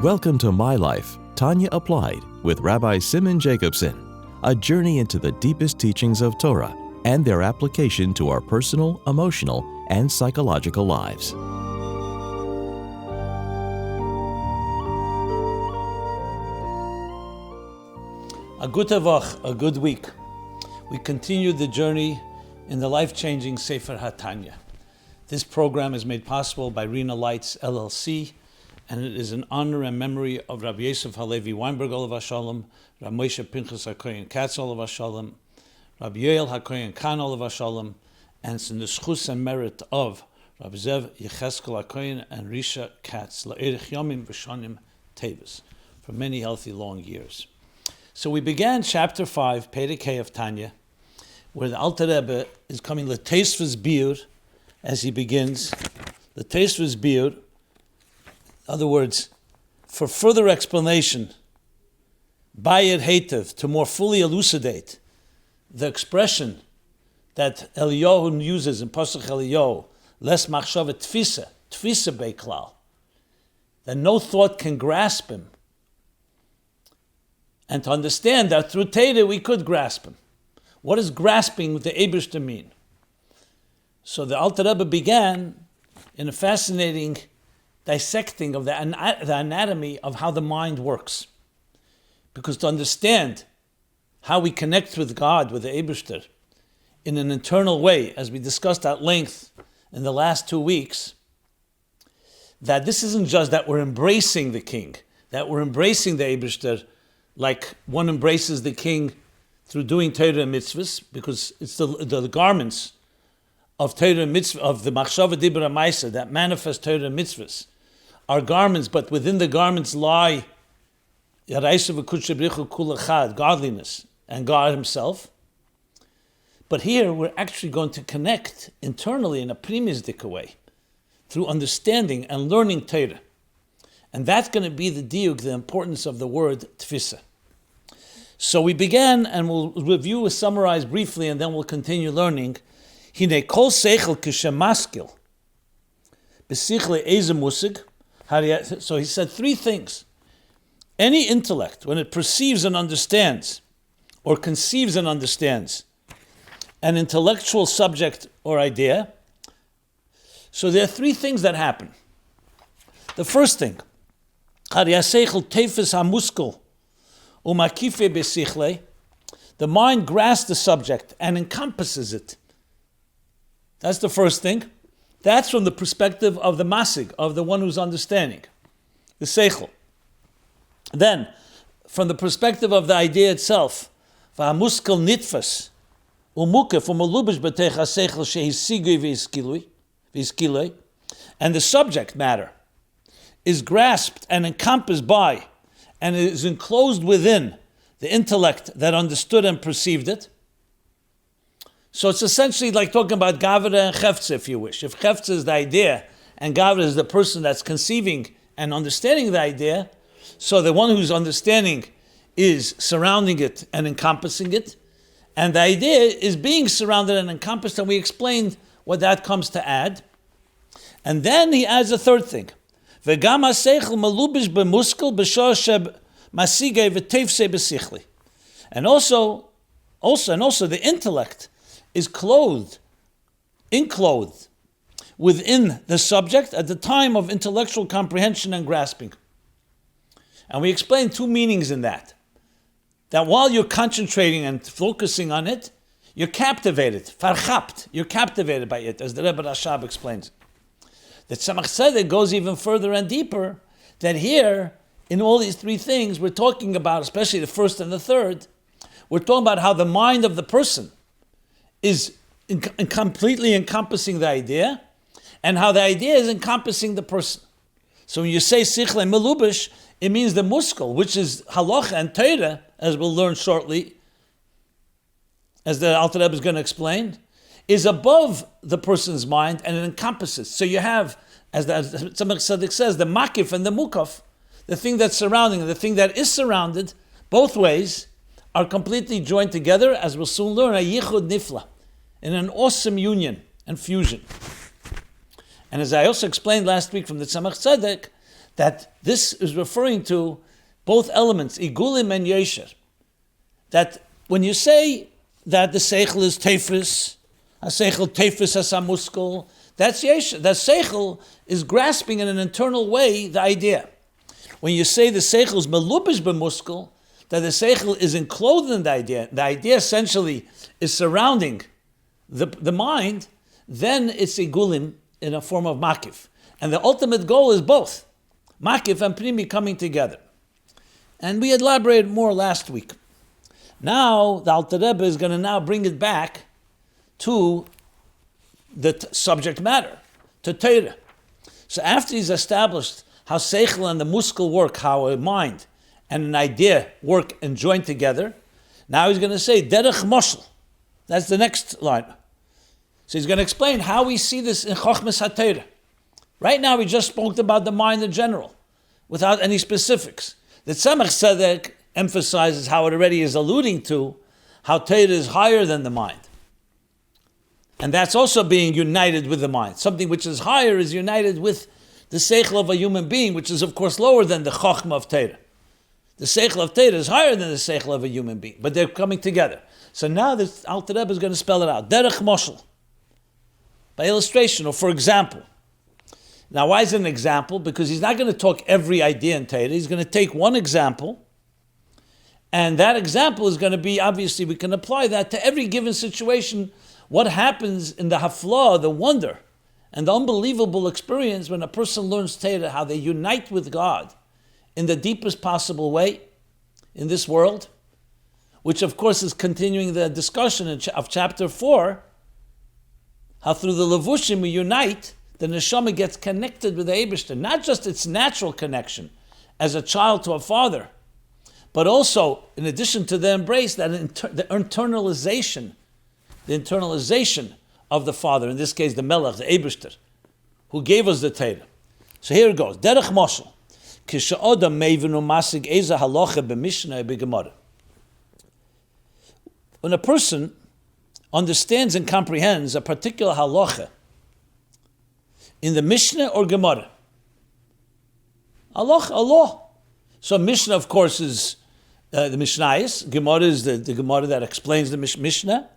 Welcome to MyLife, Tanya Applied, with Rabbi Simon Jacobson, a journey into the deepest teachings of Torah and their application to our personal, emotional, and psychological lives. A good Tavach, a good week. We continue the journey in the life-changing Sefer HaTanya. This program is made possible by Rena Lights LLC, and it is in honor and memory of Rabbi Yosef Halevi Weinberg Olav HaShalom, Rabbi Moshe Pinchas HaKoyen Katz Olav HaShalom, Rabbi Yoel HaKoyen Khan Olav HaShalom, and it's in the schus and merit of Rabbi Zev Yecheskel HaKoyen and Risha Katz La'erich Yomim V'Shonim Tevis, for many healthy long years. So we began chapter 5, Perek Hey of Tanya, where the Alter Rebbe is coming L'Teisvus Biur, as he begins. L'Teisvus Biur, in other words, for further explanation, Bayir Heitev, to more fully elucidate the expression that Eliyahu uses in Pasuk Eliyahu, Les Machshavet Tfisa Beiklal, that no thought can grasp him, and to understand that through Torah we could grasp him. What does grasping with the Eibishter mean? So the Alter Rebbe began in a fascinating dissecting of the anatomy of how the mind works. Because to understand how we connect with God, with the Eibishter, in an internal way, as we discussed at length in the last 2 weeks, that this isn't just that we're embracing the King, that we're embracing the Eibishter like one embraces the King through doing Torah and mitzvahs, because it's the garments of Torah and mitzvah, of the Machshava Dibra Maisa, that manifest Torah and mitzvahs, are garments, but within the garments lie godliness and God Himself. But here we're actually going to connect internally in a primistic way through understanding and learning Torah. And that's going to be the diuk, the importance of the word tfisa. So we began, and we'll review, summarize briefly, and then we'll continue learning. Hine kol seichel k'shemaskil b'sichle eze musig. So he said 3 things. Any intellect, when it perceives and understands, or conceives and understands, an intellectual subject or idea, so there are 3 things that happen. The first thing, the mind grasps the subject and encompasses it. That's the first thing. That's from the perspective of the masig, of the one who's understanding, the seichel. Then, from the perspective of the idea itself, v'hamuskel nitfas, umukef umelubish b'teich ha'seichel shehisigui v'hiskilui, and the subject matter is grasped and encompassed by, and is enclosed within the intellect that understood and perceived it. So it's essentially like talking about Gavra and Chefza, if you wish. If Chefza is the idea, and Gavra is the person that's conceiving and understanding the idea, so the one who's understanding is surrounding it and encompassing it, and the idea is being surrounded and encompassed, and we explained what that comes to add. And then he adds a third thing. V'gam ha'seichel melubish b'muskel b'shor sheb masigei v'teifsei b'sichli. And also the intellect is enclosed within the subject at the time of intellectual comprehension and grasping. And we explained 2 meanings in that. That while you're concentrating and focusing on it, you're captivated, farchapt, you're captivated by it, as the Rebbe Rashab explains. The Tzemach Tzedek goes even further and deeper, that here, in all these 3 things, we're talking about, especially the first and the third, we're talking about how the mind of the person is completely encompassing the idea, and how the idea is encompassing the person. So when you say sichle melubish, it means the muskel, which is halacha and Torah, as we'll learn shortly, as the Alter Rebbe is going to explain, is above the person's mind, and it encompasses. So you have, as the Tzemach Tzedek says, the makif and the mukaf, the thing that's surrounding and the thing that is surrounded, both ways, are completely joined together, as we'll soon learn, a yichud nifla, in an awesome union and fusion. And as I also explained last week from the Tzemach Tzedek, that this is referring to both elements, igulim and yesher. That when you say that the seichel is tefis, a seichel tefis as a muskel, that's yesher. That seichel is grasping in an internal way the idea. When you say the seichel is melubish b'muskel, that the seichel is enclosed in the idea essentially is surrounding the mind, then it's igulim in a form of makif. And the ultimate goal is both, makif and primi coming together. And we elaborated more last week. Now, the Alter Rebbe is going to now bring it back to the subject matter, to Torah. So after he's established how seichel and the muskel work, how a mind and an idea work and join together, now he's going to say, derech moshel. That's the next line. So he's going to explain how we see this in Chochmas HaTorah. Right now we just spoke about the mind in general, without any specifics. The Tzemach Tzedek emphasizes how it already is alluding to how Torah is higher than the mind. And that's also being united with the mind. Something which is higher is united with the seichel of a human being, which is of course lower than the Chochmah of Torah. The seichel of Torah is higher than the seichel of a human being, but they're coming together. So now the Alter Rebbe is going to spell it out. Derech moshel. By illustration, or for example. Now why is it an example? Because he's not going to talk every idea in Torah. He's going to take one example, and that example is going to be, obviously we can apply that to every given situation. What happens in the haflah, the wonder, and the unbelievable experience when a person learns Torah, how they unite with God in the deepest possible way in this world, which of course is continuing the discussion of chapter 4, how through the levushim we unite, the neshama gets connected with the Eibishter, not just its natural connection as a child to a father, but also, in addition to the embrace, that the internalization of the Father, in this case the Melech, the Eibishter, who gave us the Torah. So here it goes. Derech moshel. Kisha'odam meivenu masig eza halacha b'mishnah b'gemara. When a person understands and comprehends a particular halacha in the Mishnah or Gemara, halacha, a law. So Mishnah, of course, is the Mishnayos. Gemara is the Gemara that explains the Mishnah.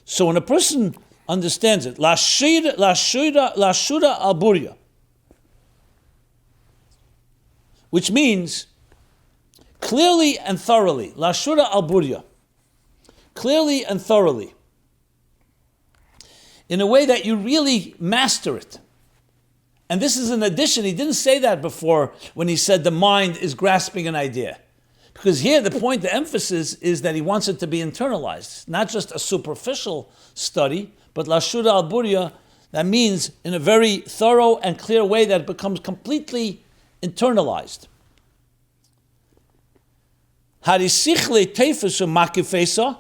So when a person understands it, lashura al burya, which means clearly and thoroughly, lashura al burya, clearly and thoroughly, in a way that you really master it. And this is an addition. He didn't say that before when he said the mind is grasping an idea. Because here the point, the emphasis is that he wants it to be internalized. Not just a superficial study, but lashura al burya, that means in a very thorough and clear way that it becomes completely internalized. Harisichle tefesu makifesa,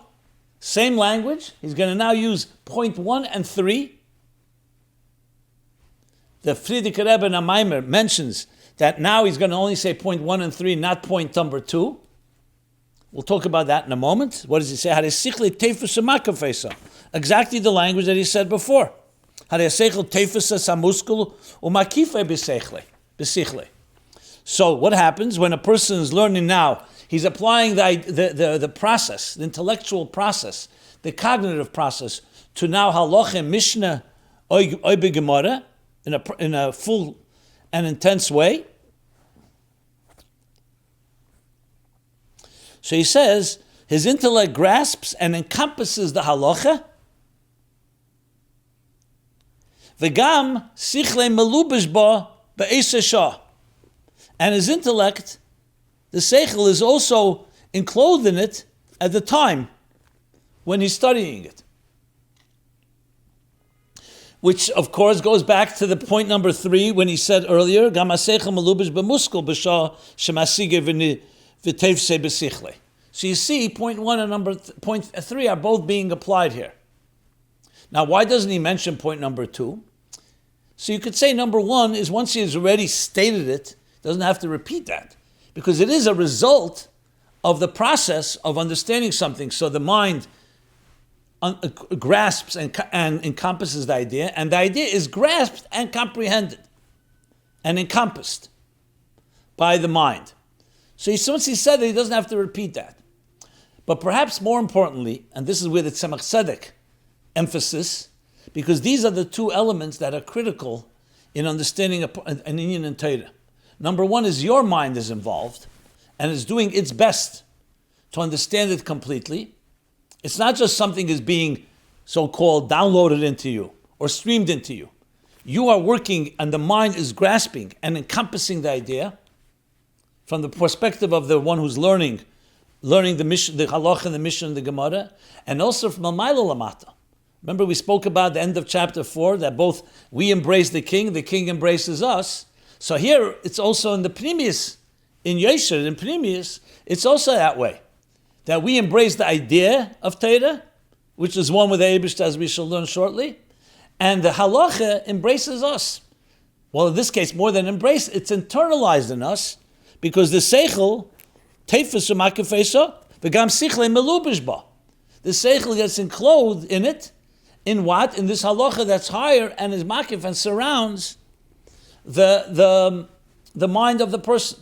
same language. He's going to now use point 1 and 3. The Frierdiker Rebbe in a Maimer mentions that now he's going to only say point 1 and 3, not point number 2. We'll talk about that in a moment. What does he say? Exactly the language that he said before. So what happens when a person is learning now? He's applying the process, the intellectual process, the cognitive process, to now halacha, mishnah, oy gemara, in a full and intense way. So he says, his intellect grasps and encompasses the halacha. V'gam sichle melubish ba be'eseh shah. And his intellect, the seichel, is also enclosed in it at the time when he's studying it. Which, of course, goes back to the point number 3 when he said earlier, Gam ha-seichel melubish b'muskel b'shah shemasige v'tevse b'sichle. So you see, point 1 and point 3 are both being applied here. Now, why doesn't he mention point number 2? So you could say number 1 is once he has already stated it, doesn't have to repeat that, because it is a result of the process of understanding something. So the mind grasps and encompasses the idea, and the idea is grasped and comprehended and encompassed. by the mind. So once he said it, he doesn't have to repeat that. But perhaps more importantly, and this is where the Tzemach Tzedek emphasis, because these are the two elements that are critical in understanding an Inyan in Torah. Number one is your mind is involved and is doing its best to understand it completely. It's not just something is being so-called downloaded into you or streamed into you. You are working and the mind is grasping and encompassing the idea from the perspective of the one who's learning the mission, the halach and the mission, the Gemara, and also from Al-Maila Lamata. Remember we spoke about the end of chapter 4, that both we embrace the king embraces us. So here, it's also in the Pnimius, in Yesher, in Pnimius, it's also that way. That we embrace the idea of Torah, which is one with the Eibishter, as we shall learn shortly, and the halacha embraces us. Well, in this case, more than embrace, it's internalized in us, because the seichel, teifus u'makifesa, v'gam sichle melubish ba. The seichel gets enclosed in it, in what? In this halacha that's higher and is makif and surrounds the mind of the person.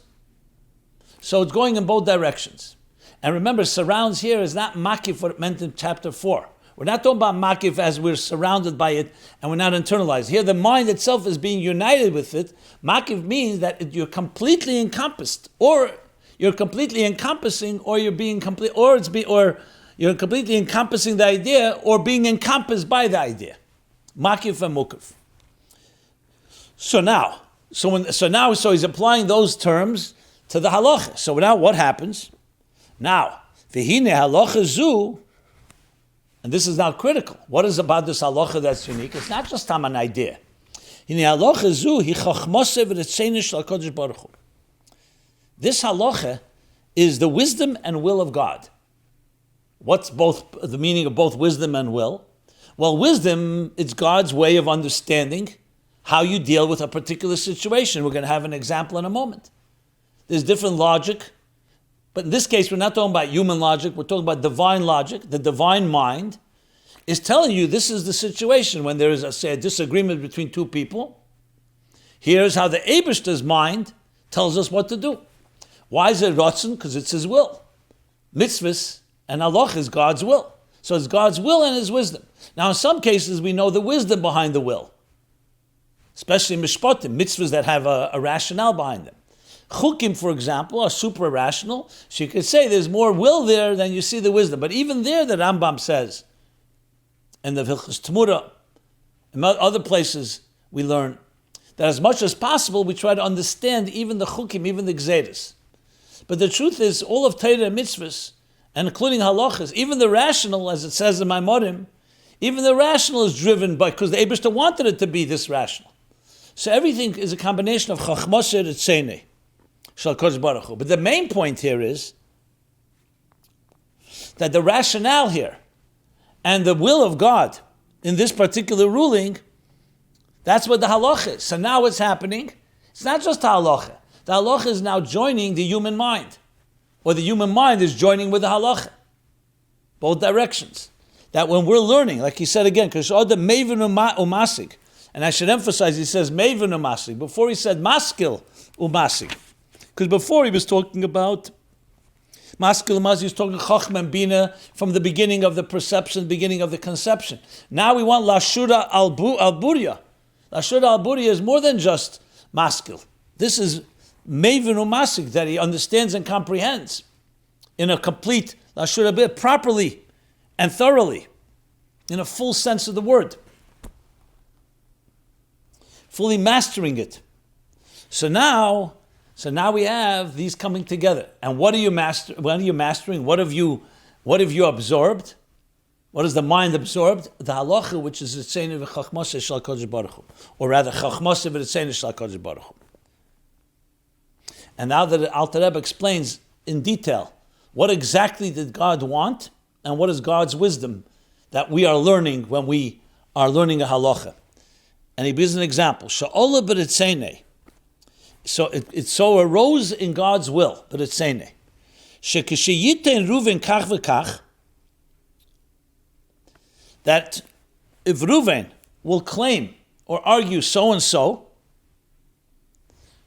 So it's going in both directions. And remember, surrounds here is not makif what it meant in chapter 4. We're not talking about makif as we're surrounded by it and we're not internalized. Here the mind itself is being united with it. Makif means that you're completely encompassed, or you're completely encompassing, or you're being complete, or you're completely encompassing the idea, or being encompassed by the idea. Makif and mukif. So he's applying those terms to the halacha. So now what happens? Now, v'hine halacha zu, and this is now critical. What is about this halacha that's unique? It's not just an idea. Hine halacha zu hi chachmose v'retzeinu shel HaKadosh Baruch Hu. This halacha is the wisdom and will of God. What's both the meaning of both wisdom and will? Well, wisdom, it's God's way of understanding how you deal with a particular situation. We're going to have an example in a moment. There's different logic, but in this case, we're not talking about human logic, we're talking about divine logic. The divine mind is telling you this is the situation when there is, a disagreement between two people. Here's how the Eibishter's mind tells us what to do. Why is it Ratzon? Because it's his will. Mitzvahs and halach is God's will. So it's God's will and his wisdom. Now, in some cases, we know the wisdom behind the will, especially mishpatim, mitzvahs that have a rationale behind them. Chukim, for example, are super rational. So you could say there's more will there than you see the wisdom. But even there, the Rambam says, in the Hilchos Tmura, and other places, we learn that as much as possible, we try to understand even the chukim, even the gzeres. But the truth is, all of Torah and mitzvahs, and including halachas, even the rational, as it says in Maimorim, even the rational is driven by, because the Eibishter wanted it to be this rational. So everything is a combination of chachmoseh and tzeinei, shel HaKadosh Baruch Hu. But the main point here is that the rationale here and the will of God in this particular ruling, that's what the halacha is. So now what's happening? It's not just the halacha. The halacha is now joining the human mind, or the human mind is joining with the halacha. Both directions. That when we're learning, like he said again, because the mevin umasig, and I should emphasize, he says mevin umasig. Before he said maskil umasig, because before he was talking about maskil umasig, he was talking chachma and bina from the beginning of the perception, beginning of the conception. Now we want lashura al-burya. Lashura al-burya is more than just maskil. This is mevin umasig, that he understands and comprehends in a complete lashura properly and thoroughly, in a full sense of the word, fully mastering it. So now we have these coming together. And what are you mastering? What have you absorbed? What has the mind absorbed? The halacha, which is tzeinei v'chachmoseh shel HaKadosh Baruch Hu, or rather chachmoseh v'tzeinei shel HaKadosh Baruch Hu. And now that the Alter Rebbe explains in detail what exactly did God want, and what is God's wisdom that we are learning when we are learning a halacha. And he gives an example. Sha'ola b'ritzeinei. So it so arose in God's will, b'ritzeinei. Shekeshiyitein Ruven kach v'kach, that if Ruven will claim or argue so and so,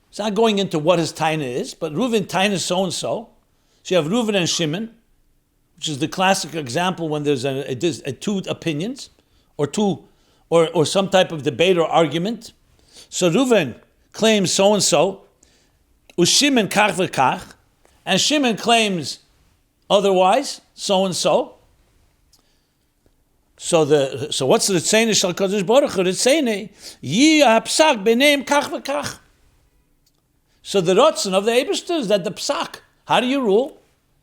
It's not going into what his taina is, but Reuven taina is so-and-so. So you have Reuven and Shimon, which is the classic example when there's two opinions, or some type of debate or argument. So Reuven claims so-and-so, Ushimon kach v'kach, and Shimon claims otherwise, so-and-so. So what's the Tzene Shal Kodesh Baruch Hu? The Tzene, Yi ha'psak b'neim kach v'kach. So the Rotzen of the Eibishter is that the psak, how do you rule?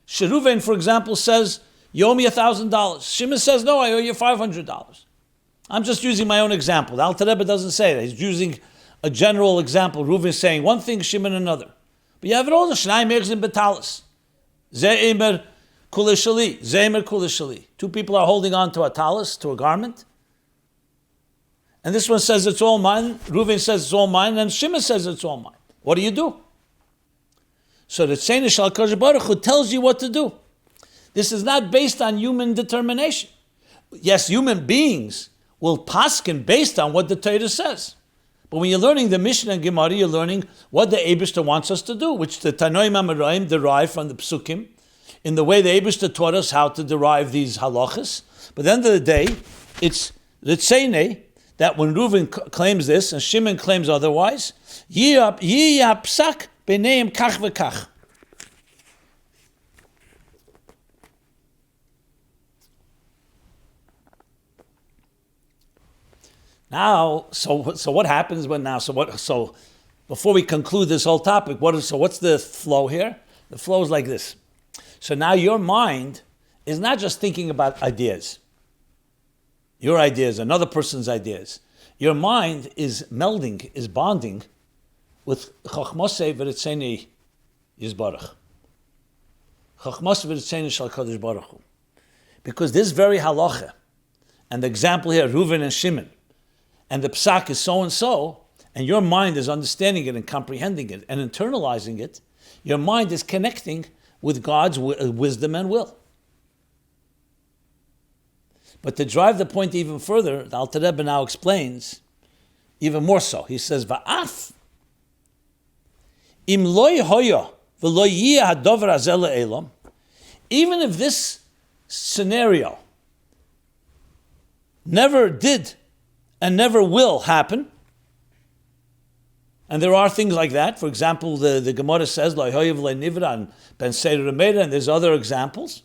Reuven, for example, says, you owe me $1,000. Shimon says, no, I owe you $500. I'm just using my own example. The Alter Rebbe doesn't say that. He's using a general example. Reuven is saying one thing, Shimon another. But you have it all, the Shnai Merzim Betalis. Ze'emer Kulishali. Ze'emer Kulishali. Two people are holding on to a talis, to a garment. And this one says it's all mine. Reuven says it's all mine. And Shimon says it's all mine. What do you do? So the Tzene Shal Kodesh Baruch Hu tells you what to do. This is not based on human determination. Yes, human beings will paskin based on what the Torah says. But when you're learning the Mishnah and Gemara, you're learning what the Eibishter wants us to do, which the Tanoim Amoraim derive from the Psukim, in the way the Eibishter taught us how to derive these halachas. But at the end of the day, it's the Tzene that when Reuven claims this and Shimon claims otherwise, Yi ha'psak b'neim kach v'kach. Now, so what happens when now? So before we conclude this whole topic, what's the flow here? The flow is like this. So now your mind is not just thinking about ideas, your ideas, another person's ideas. Your mind is melding, is bonding with Chachmosei v'Ritzeni Yisbarach. Chachmosei v'Ritzeni Shal Kodesh Baruch Hu. Because this very halacha, and the example here, Reuven and Shimon, and the psak is so-and-so, and your mind is understanding it and comprehending it and internalizing it, your mind is connecting with God's wisdom and will. But to drive the point even further, the Alter Rebbe now explains even more so. He says, Va'af im loy hoya v'lo yiyeh hadover hazeh le'elam, even if this scenario never did and never will happen, and there are things like that. For example, the Gemara says, Lo hoya v'lo nivra and ben seir remeira, and there's other examples.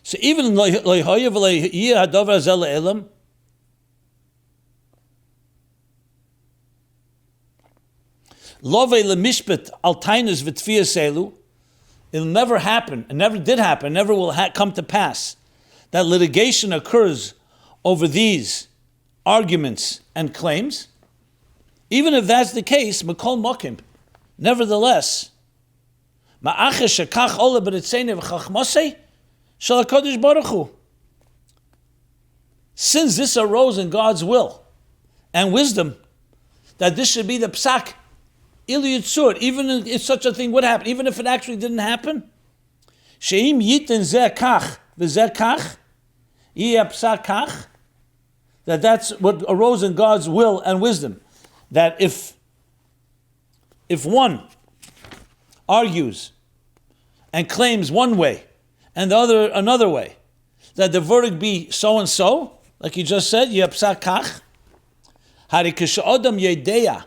So even lo hoya v'lo yiyeh hadover hazeh le'elam, Love lemishpet al tainus v'tfiyas elu. It'll never happen, and never did happen, never will come to pass, that litigation occurs over these arguments and claims. Even if that's the case, Makol Mokim, nevertheless, Ma'ache shekach ola b'ritzene v'chachmosei shel HaKadosh Baruch Hu. Since this arose in God's will and wisdom, that this should be the psak, even if such a thing would happen, even if it actually didn't happen, she'im yitin zeh kach v'zeh kach, yeh psak kach, that's what arose in God's will and wisdom. That if one argues and claims one way and the other another way, that the verdict be so and so, like you just said, yeh psak kach, hari k'she'odam yedeya.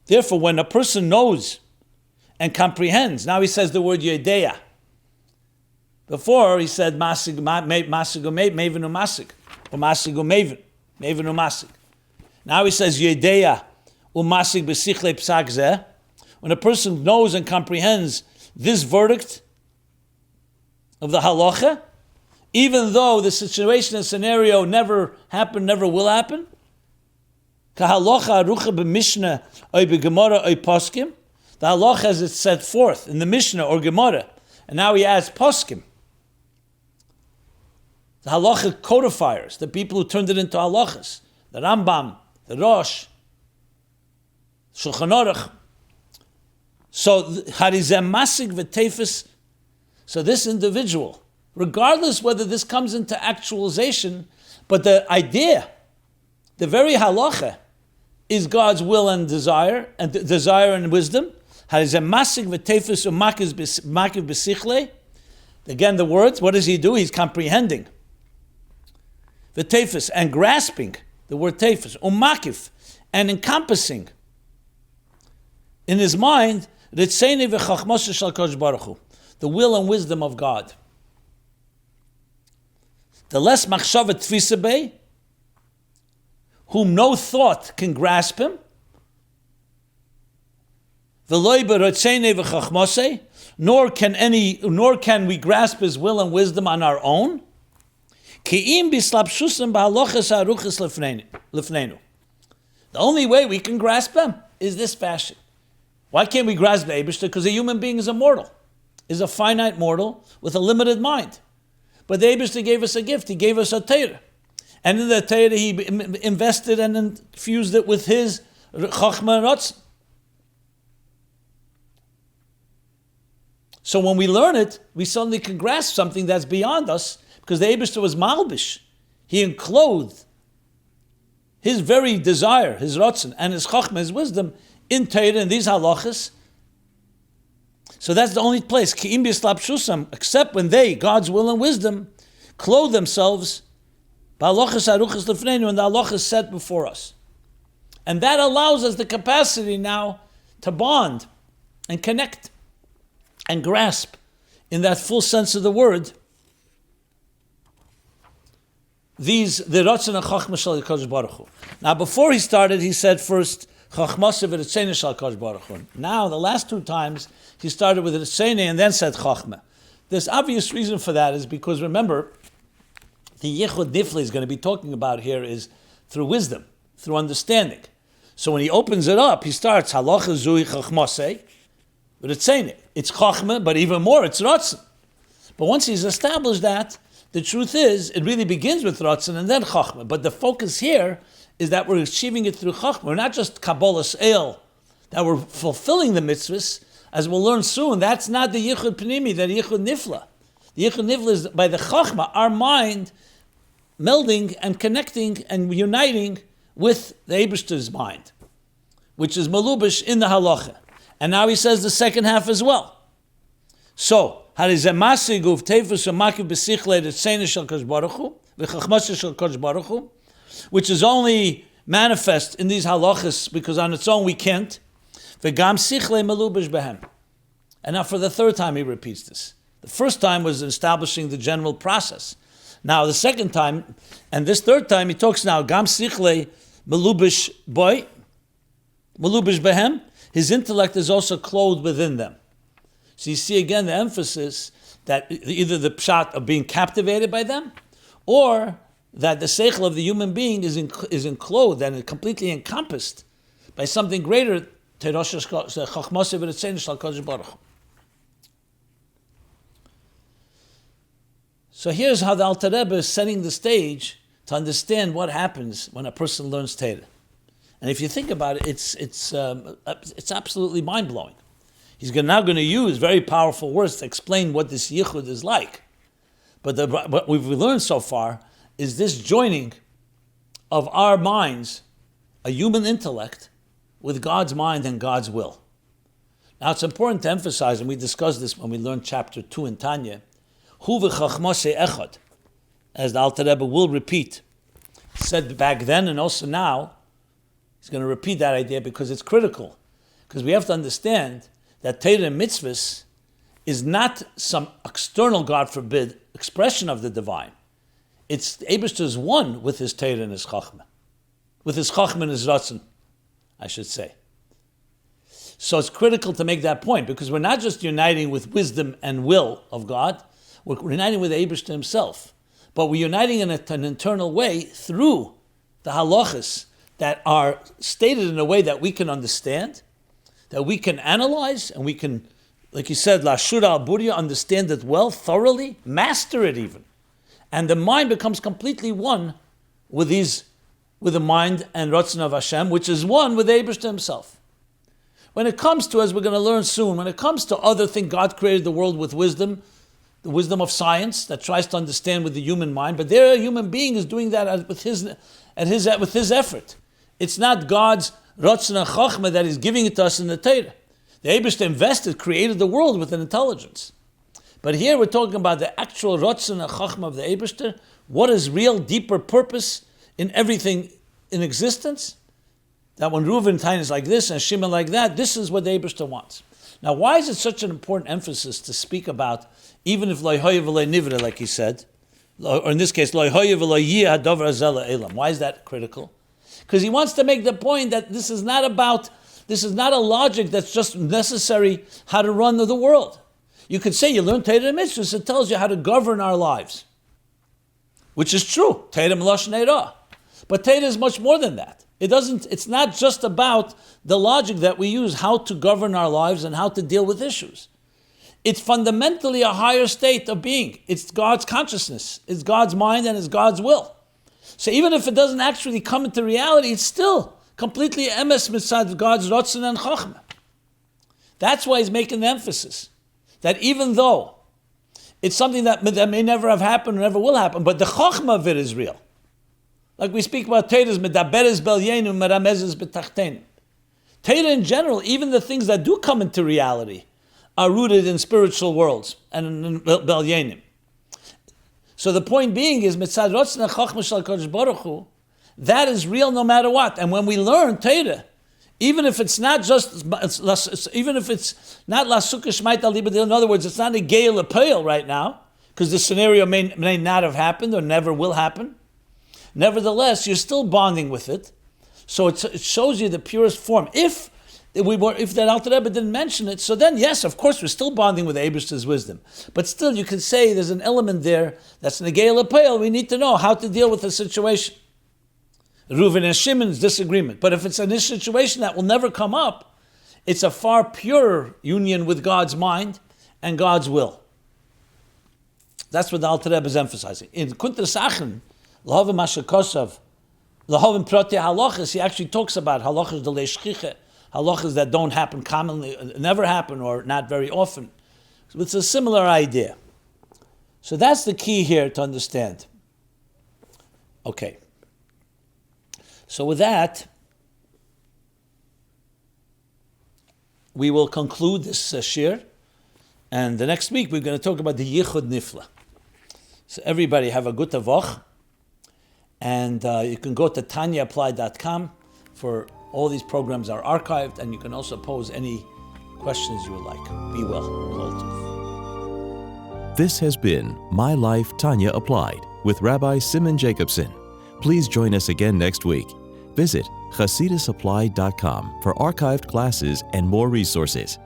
Therefore, when a person knows and comprehends, now he says the word yedeya. Before he said masig maven umasig, or masig umaven umasig. Now he says yedeya umasig besichle psak zeh. When a person knows and comprehends this verdict of the halacha, even though the situation and scenario never happened, never will happen, the halacha as it's set forth in the Mishnah or Gemara, and now he adds poskim. The halacha codifiers, the people who turned it into halachas, the Rambam, the Rosh, Shulchan Aruch. So harizeh masig v'tefes. So this individual, regardless whether this comes into actualization, but the idea, The very halacha is God's will and desire and wisdom. Again, the words, what does he do? He's comprehending. V'tefes, and grasping, the word tefes, umakif, and encompassing in his mind, the will and wisdom of God. The less machshavet tfisabei, whom no thought can grasp him, nor can we grasp his will and wisdom on our own. The only way we can grasp them is this fashion. Why can't we grasp the Eibishter? Because a human being is a mortal, is a finite mortal with a limited mind. But the Eibishter gave us a gift. He gave us a Torah. And in the Torah, he invested and infused it with his Chachma and Ratzon. So when we learn it, we suddenly can grasp something that's beyond us, because the Eibishter was malbish. He enclosed his very desire, his Ratzon, and his Chachma, his wisdom, in Torah, in these halachas. So that's the only place, except when they, God's will and wisdom, clothe themselves, and the halachas set before us. And that allows us the capacity now to bond and connect and grasp, in that full sense of the word, the Ratzon and Chachma Shel HaKadosh Baruch Hu. Now, before he started, he said first, Chachmasa v'Ritzena Shel HaKadosh Baruch Hu. Now, the last two times, he started with Ritzena and then said Chachma. This obvious reason for that is because, remember, the Yichud Nifli is going to be talking about here is through wisdom, through understanding. So when he opens it up, he starts Halacha Zui Chachmase v'Ritzena. It's Chachma, but even more, it's Ratzon. But once he's established that, the truth is, it really begins with Ratzon and then Chachma. But the focus here is that we're achieving it through Chachma. We're not just Kabbalas El, that we're fulfilling the mitzvahs. As we'll learn soon, that's not the Yichud Pnimi, the Yichud Nifla. The Yichud Nifla is by the Chachma, our mind melding and connecting and uniting with the Eibishter's mind, which is Malubish in the Halacha. And now he says the second half as well. So, which is only manifest in these halachas because on its own we can't. And now for the third time he repeats this. The first time was establishing the general process. Now the second time, and this third time he talks now, Gam Sichle Melubish Boy, Melubish Behem, his intellect is also clothed within them. So you see again the emphasis that either the pshat of being captivated by them, or that the seichel of the human being is enclosed and completely encompassed by something greater. So here's how the Alter Rebbe is setting the stage to understand what happens when a person learns Torah. And if you think about it, it's absolutely mind-blowing. He's now going to use very powerful words to explain what this yichud is like. But what we've learned so far is this joining of our minds, a human intellect, with God's mind and God's will. Now it's important to emphasize, and we discussed this when we learned chapter 2 in Tanya, Hu v'chachmase echad, as the Alter Rebbe will repeat, said back then and also now. He's going to repeat that idea because it's critical. Because we have to understand that Torah and mitzvahs is not some external, God forbid, expression of the divine. It's the Eibishter's one with his Torah and his Chachma. With his Chachma and his Ratzon, I should say. So it's critical to make that point, because we're not just uniting with wisdom and will of God, we're uniting with the Eibishter himself. But we're uniting in an internal way through the halachas that are stated in a way that we can understand, that we can analyze, and we can, like he said, Lashura al-Burya, understand it well, thoroughly, master it even. And the mind becomes completely one with the mind and Ratzon of Hashem, which is one with Eibishter himself. When it comes to, as we're going to learn soon, when it comes to other things, God created the world with wisdom, the wisdom of science that tries to understand with the human mind, but there a human being is doing that with his effort. It's not God's Ratzon and Chachma that is giving it to us in the Torah. The Eibishter invested, created the world with an intelligence. But here we're talking about the actual Ratzon and Chachma of the Eibishter. What is real, deeper purpose in everything in existence? That when Reuven and Tanya is like this and Shimon like that, this is what the Eibishter wants. Now, why is it such an important emphasis to speak about, even if Lo Hoya V'Lo Nivra, like he said, or in this case, Lo Hoya V'Lo Yih Hadavar Hazeh La'Olam? Why is that critical? Because he wants to make the point that this is not a logic that's just necessary how to run the world. You could say you learn Torah and Mitzvahs, it tells you how to govern our lives, which is true. Torah Melashon Eirah. But Torah is much more than that. It's not just about the logic that we use, how to govern our lives and how to deal with issues. It's fundamentally a higher state of being. It's God's consciousness. It's God's mind and it's God's will. So even if it doesn't actually come into reality, it's still completely emes mitzad God's Ratzon and Chachma. That's why he's making the emphasis. That even though it's something that may never have happened or never will happen, but the Chachma of it is real. Like we speak about Torah's medaberes b'elyenu meramezes b'tachtenu. Torah in general, even the things that do come into reality, are rooted in spiritual worlds and in b'elyenim. So the point being is, mitzad rotzon hachachma shel Kadosh Baruch Hu, that is real no matter what. And when we learn Torah, even if it's not just, even if it's not lasukah shmaita libadil, in other words, it's not a geil appeal right now, because the scenario may not have happened or never will happen. Nevertheless, you're still bonding with it, so it shows you the purest form. If that Alter Rebbe didn't mention it, so then yes, of course, we're still bonding with Eibishter's wisdom. But still, you can say there's an element there that's negei l'peil. We need to know how to deal with the situation. Reuven and Shimon's disagreement. But if it's a situation that will never come up, it's a far purer union with God's mind and God's will. That's what the Alter Rebbe is emphasizing. In Kunter Sachen, L'hovim Mashakosav, L'hovim Proti Halachas, he actually talks about halachas de leishchiche, halachas that don't happen commonly, never happen, or not very often. So it's a similar idea. So that's the key here to understand. Okay. So with that, we will conclude this shir, and the next week we're going to talk about the Yichud Nifla. So everybody have a good tavoch, and you can go to TanyaApply.com for all these programs are archived, and you can also pose any questions you would like. Be well. Kol tov. This has been My Life, Tanya Applied with Rabbi Simon Jacobson. Please join us again next week. Visit ChasidusApply.com for archived classes and more resources.